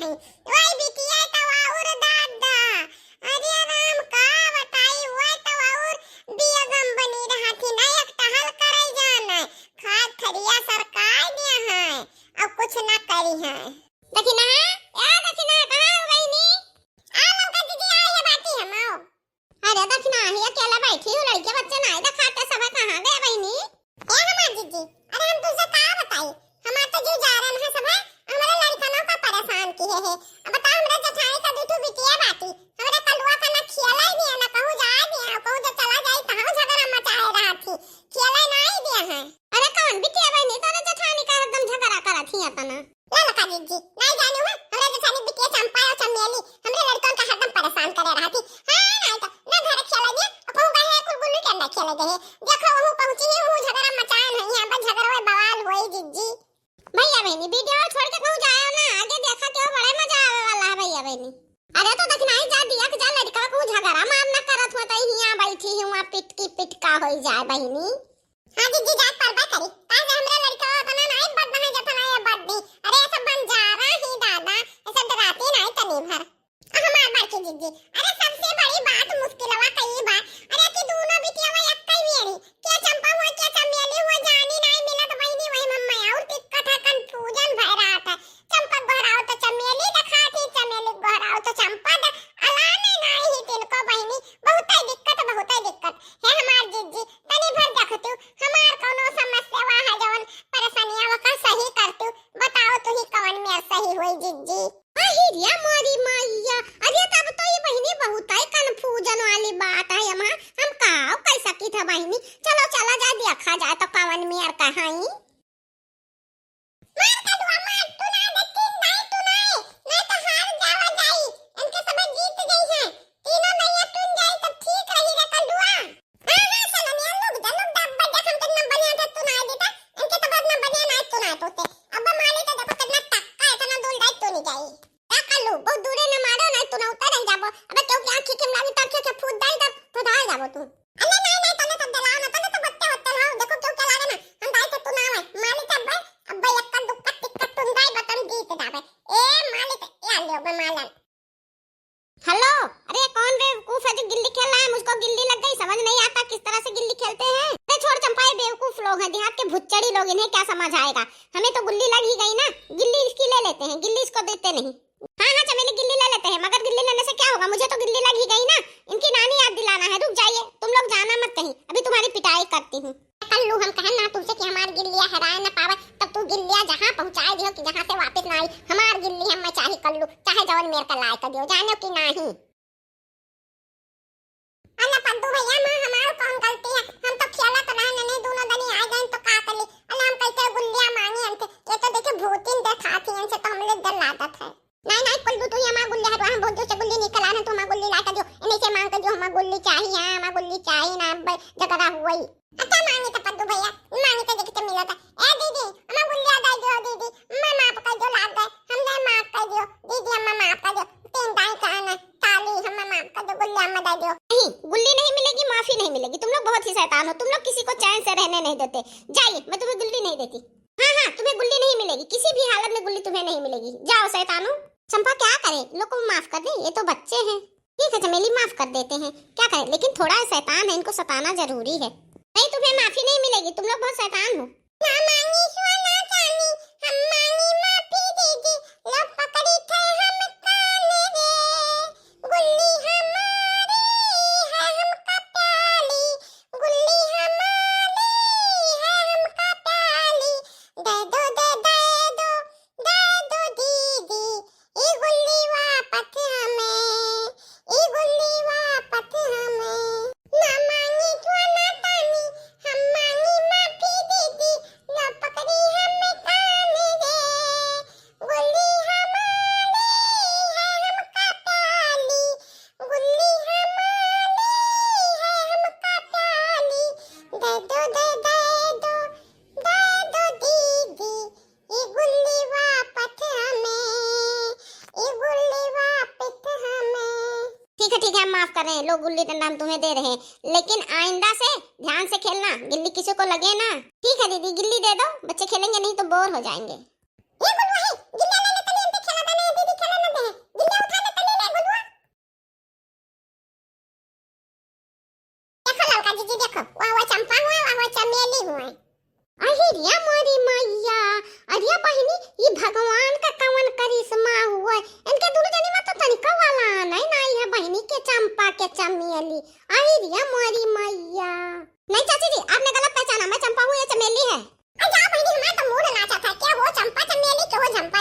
हैं वही बिटिया तो और दादा अरे राम का बताई हुआ तो और बेगम बनी रहा थी ना एक टहल करे जाना खाद खरिया सरकार दिया है अब कुछ ना करी है दखिना यार दखिना कहां हो बहनी आ लौका दीदी आई है बाती हम आओ अरे दखिना ही अकेला बैठी हूं लड़के बच्चे ना इधर खाते सब कहां गए बहनी ए हमार दीदी अरे हम तुझसे का बताई हमार तो जो जा रहे हैं सब है हमारे लड़कनों का परेशान की है अब बता हमरा जठाई का दूठू बिटिया बाती हमरा कलुआ का ना खियाला ही दिया ना कहूं जा दिया कहूं जो चला जाई कहां झगड़ा मचाए रहा थी खियाला नहीं दिया है अरे कौन बिटिया बहनी तोरे जठानी का एकदम झगड़ा करा थी अपना ला लका दीदी नहीं जानू है हमरा जठानी बिटिया चंपा और चमेली हमरे लड़कन का हरदम परेशान करे रहा थी हां नहीं तो ना घर खियाला दिया कहूं गए कुल गुल्लू के अंदर खेले गए देखो वो पहुंची ही हूं झगड़ा मचाए नहीं यहां पर झगड़ा हुए बवाल हुई जीजी भैया बहनी वीडियो छोड़ के कहूं जाओ ना आगे देखा क्यों बड़े मजा आवे वाला है भैया बहनी अरे तो दखनाई जा दिया कि जा लड़का को झगड़ा मार ना करत होता यहां बैठी हूं पिट की पिटका होई जाए बहनी हां दीदी जात परबा करी आज हमरा लड़का बना नहीं बड़ बना जतना ये बड्डी अरे सब बन जा रहा ही दादा ऐसा डराती नहीं तनी भर हमार बार की दीदी अरे सबसे बड़ी बात मुश्किलवा कई बार अरे कि दोनों बिटियावा एक कई मेरी क्या चंपा हुआ क्या चमेली हुआ जानी नहीं मिला तो बहनी वही मम्मा और दिक्कत है कंफ्यूजन भर रहा था चंपा घराओ तो चमेली दिखाती चमेली घराओ तो चंपा अलाने नहीं तिनको बहनी बहुत ही दिक्कत है हमार जीजी तनी भर देखतू हमार कोनो समस्या वा है जवन परेशानियां का सही करतू बताओ तू ही कौन में सही होई जीजी अहिरिया मोरी मैया अरे तब तो ये बहनी बहुत ही कंफ्यूजन वाली बात है हम काओ कैसा की था बहनी चलो चला जा देखा जाए तो कौन में यार कहाई मार का दुआ मार तू ना देखती नहीं तो हार जावा जाई इनके सब जीत गई है तीनों नैया टूट जाए तब ठीक रही रे कल दुआ हां चलो ने लोग दब देख हम कितना बढ़िया थे तू ना देता इनके तो बहुत ना बढ़िया ना तू ना तोते अब माले तो देखो कितना टक्का इतना दूर जाए तो नहीं जाई कल्लू बहुत दूरे न मारो ना तू ना उतर जाबो अबे क्यों क्या आंखें के लागी तब के फूट दाई तब तो दाई जाबो तू अरे नहीं तने सब दलाओ ना तने तो बत्ते लाओ देखो क्यों क्या लागे ना हम दाई तो तू ना आवे माली तब अब एक का दुक्का टिक्का तुम दाई बटन जीत जावे ए माली तो या लियो बे मालन हेलो अरे कौन बेवकूफ है जो गिल्ली खेल रहा है मुझको गिल्ली लग गई समझ नहीं आता किस तरह से गिल्ली खेलते हैं अरे छोड़ चंपा ये बेवकूफ लोग हैं देहात के भुच्चड़ी लोग इन्हें क्या समझ आएगा हमें तो गुल्ली लग ही गई ना गिल्ली इसकी ले लेते हैं गिल्ली इसको देते नहीं हाँ चमेली गिल्ली ले लेते हैं मगर गिल्ली लेने से क्या होगा मुझे तो गिल्ली लग ही गई ना इनकी नानी याद दिलाना है रुक जाइए तुम लोग जाना मत कहीं अभी तुम्हारी पिटाई करती हूँ कल्लू हम कहें ना तुमसे कि हमारी गिल्लियां हराए ना पावे तब तू गिल्लियां जहाँ पहुँचाए दियो कि जहाँ से वापस ना आई हमारी गिल्ली हम चाहे कल्लू चाहे जवन मेरे का लायक दियो जानो कि नहीं अल्लाह पद्दू भैया मां हमार कौन गलती है हम तो खेला तो रहे नहीं दोनों दनी आ गए तो का करी अल्लाह हम कैसे गुल्लियां मांगी हमसे ये तो देखे भूतिन दिखाती हैं से तो हम लोग डर लागत है नहीं कुल्लू तू हमार गुल्ली हटवा हम बहुत से गुल्ली निकला ना तो हमार गुल्ली ला कर दियो इन्हीं से मांग कर जो हमार गुल्ली चाहिए हमार गुल्ली चाहिए ना जगरा हुई अच्छा मांगी तो पद्दू भैया मांगी तो देखते मिला था ए दीदी हमार गुल्ली आ गई दो दीदी मैं माफ कर दो लाग गए हमने माफ कर दियो दीदी हम माफ कर दो तीन दाई खाना ताली हम माफ कर दो गुल्ली हम दे दियो नहीं गुल्ली नहीं मिलेगी माफी नहीं मिलेगी तुम लोग बहुत ही शैतान हो तुम लोग किसी को चैन से रहने नहीं देते जाइए मैं तुम्हें गुल्ली नहीं देती हाँ तुम्हें गुल्ली नहीं मिलेगी किसी भी हालत में गुल्ली तुम्हें नहीं मिलेगी जाओ शैतानो चंपा क्या करे लोग को माफ कर दे ये तो बच्चे हैं ठीक है चमेली माफ कर देते हैं क्या करें लेकिन थोड़ा शैतान है इनको सताना जरूरी है नहीं तुम्हें माफी नहीं मिलेगी तुम लोग बहुत शैतान हो ना मांगी सोना चांदी हम मांगी माफी दीदी लो पकड़ी थे हम काने रे गुल्ली हमारी है हमका प्याली गुल्ली हमारी है हमका प्याली दे दो दीदी ये गुल्ली वापस हमें ये गुल्ली वापस हमें ना मांगी तो ना तानी हम मांगी माफी दीदी लो पकड़ी हमें काने रे गुल्ली हमारी है हमका प्याली गुल्ली हमारी है हमका प्याली दे दो दीदी ये गुल्ली वापस हमें ये गुल्ली वापस हमें ठीक है हम माफ कर रहे हैं लोग गुल्ली डंडा हम तुम्हें दे रहे हैं लेकिन आइंदा से ध्यान से खेलना गिल्ली किसी को लगे ना ठीक है दीदी गिल्ली दे दो बच्चे खेलेंगे नहीं तो बोर हो जाएंगे ये गुल्लू है गिल्ली ले ले तले खेला था नहीं दीदी खेला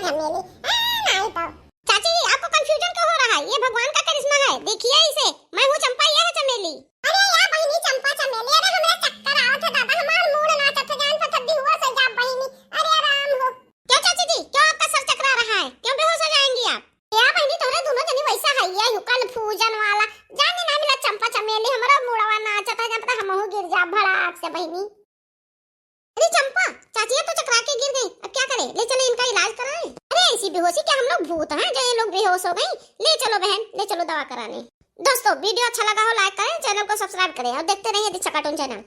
चमेली नहीं तो। चाची आपको कंफ्यूजन क्यों हो रहा है? ये भगवान का करिश्मा है, देखिए इसे। मैं हूँ चंपा, ये है चमेली। अरे यार बहिनी चंपा चमेली, अरे हमरा चक्कर आवत है दादा, हमार मूड नाचत है जान पता बेहोश हो जा बहिनी। अरे आराम हो। क्या चाची जी, क्यों आपका सर चकरा रहा है? क्यों बेहोश हो जाएंगी आप? या बहिनी तोरे दोनों जनी वैसा है ये युकल फूजन वाला जाने ना मिला चंपा चमेली, हमरा मूडवा नाचत है जान पता हमहु गिर जा भड़ाक से बहिनी। अरे चंपा, चाची तो चकरा के गिर गई, अब क्या करें? ले चलो इनका इलाज कराएं। अरे ऐसी बेहोशी क्या हम लोग भूत हैं जो ये लोग बेहोश हो गई? ले चलो बहन, ले चलो दवा कराने। दोस्तों वीडियो अच्छा लगा हो लाइक करें, चैनल को सब्सक्राइब करें और देखते रहिए दी चकाटून चैनल।